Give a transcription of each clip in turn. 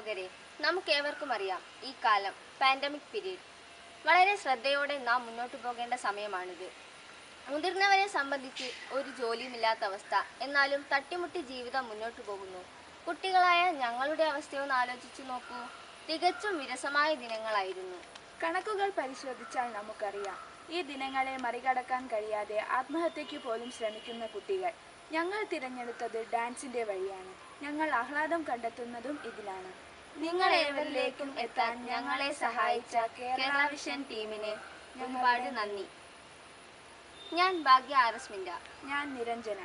ലോകരെ, നമുക്കേവർക്കും അറിയാം ഈ കാലം പാൻഡമിക് പീരീഡ്. വളരെ ശ്രദ്ധയോടെ നാം മുന്നോട്ടു പോകേണ്ട സമയമാണിത്. മുതിർന്നവരെ സംബന്ധിച്ച് ഒരു ജോലിയുമില്ലാത്ത അവസ്ഥ, എന്നാലും തട്ടിമുട്ടി ജീവിതം മുന്നോട്ടു പോകുന്നു. കുട്ടികളായ ഞങ്ങളുടെ അവസ്ഥയൊന്ന് ആലോചിച്ചു നോക്കൂ. തികച്ചും വിരസമായ ദിനങ്ങളായിരുന്നു. കണക്കുകൾ പരിശോധിച്ചാൽ നമുക്കറിയാം, ഈ ദിനങ്ങളെ മറികടക്കാൻ കഴിയാതെ ആത്മഹത്യയ്ക്ക് പോലും ശ്രമിക്കുന്ന കുട്ടികൾ. ഞങ്ങൾ തിരഞ്ഞെടുത്തത് ഡാൻസിന്റെ വഴിയാണ്. ഞങ്ങൾ ആഹ്ലാദം കണ്ടെത്തുന്നതും ഇതിലാണ്. നിങ്ങളേവരിലേക്കും എത്താൻ ഞങ്ങളെ സഹായിച്ച കേരള വിഷൻ ടീമിന് ഒരുപാട് നന്ദി. ഞാൻ ഭാഗ്യ ആർഎസ്. ഞാൻ നിരഞ്ജന.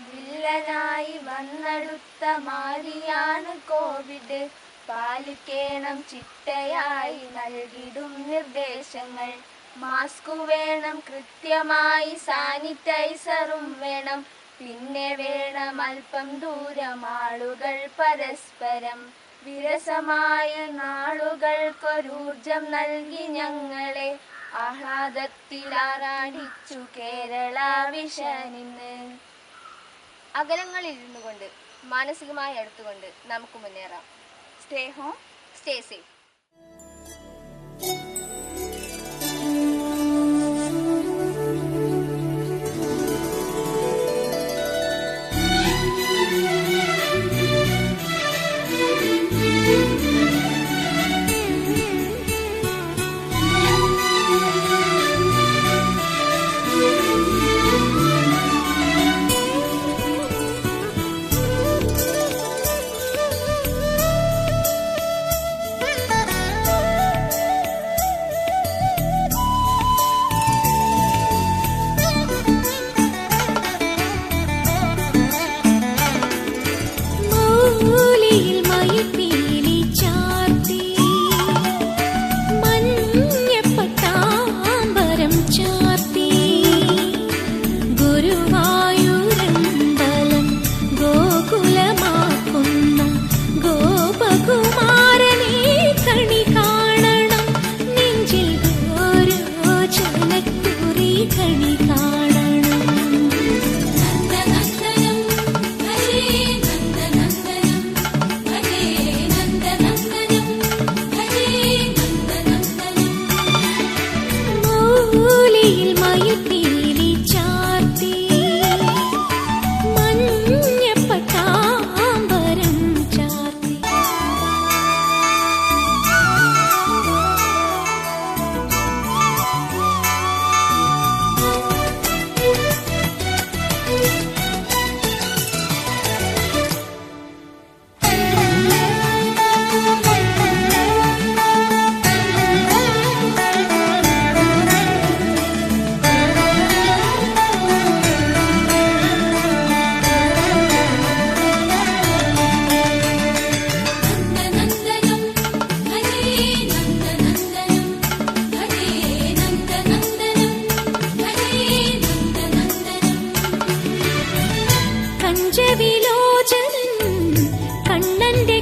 വില്ലനായി വന്നെടുത്ത മാരിയാണ് കോവിഡ്. പാലിക്കേണം ചിട്ടയായി നൽകിടും നിർദ്ദേശങ്ങൾ. മാസ്ക് വേണം, കൃത്യമായി സാനിറ്റൈസറും വേണം. പിന്നെ വേണം അല്പം ദൂരം ആളുകൾ പരസ്പരം. വിരസമായ നാളുകൾക്കൊരൂർജം നൽകി ഞങ്ങളെ. ആഹ്ലാദത്തിലാറാടിച്ചു കേരള വിഷനിന്ന്. അകലങ്ങളിൽ ഇരുന്നു കൊണ്ട് മാനസികമായി അടുത്തുകൊണ്ട് നമുക്ക് മുന്നേറാം. Stay home, stay safe. കണ്ണന്റെ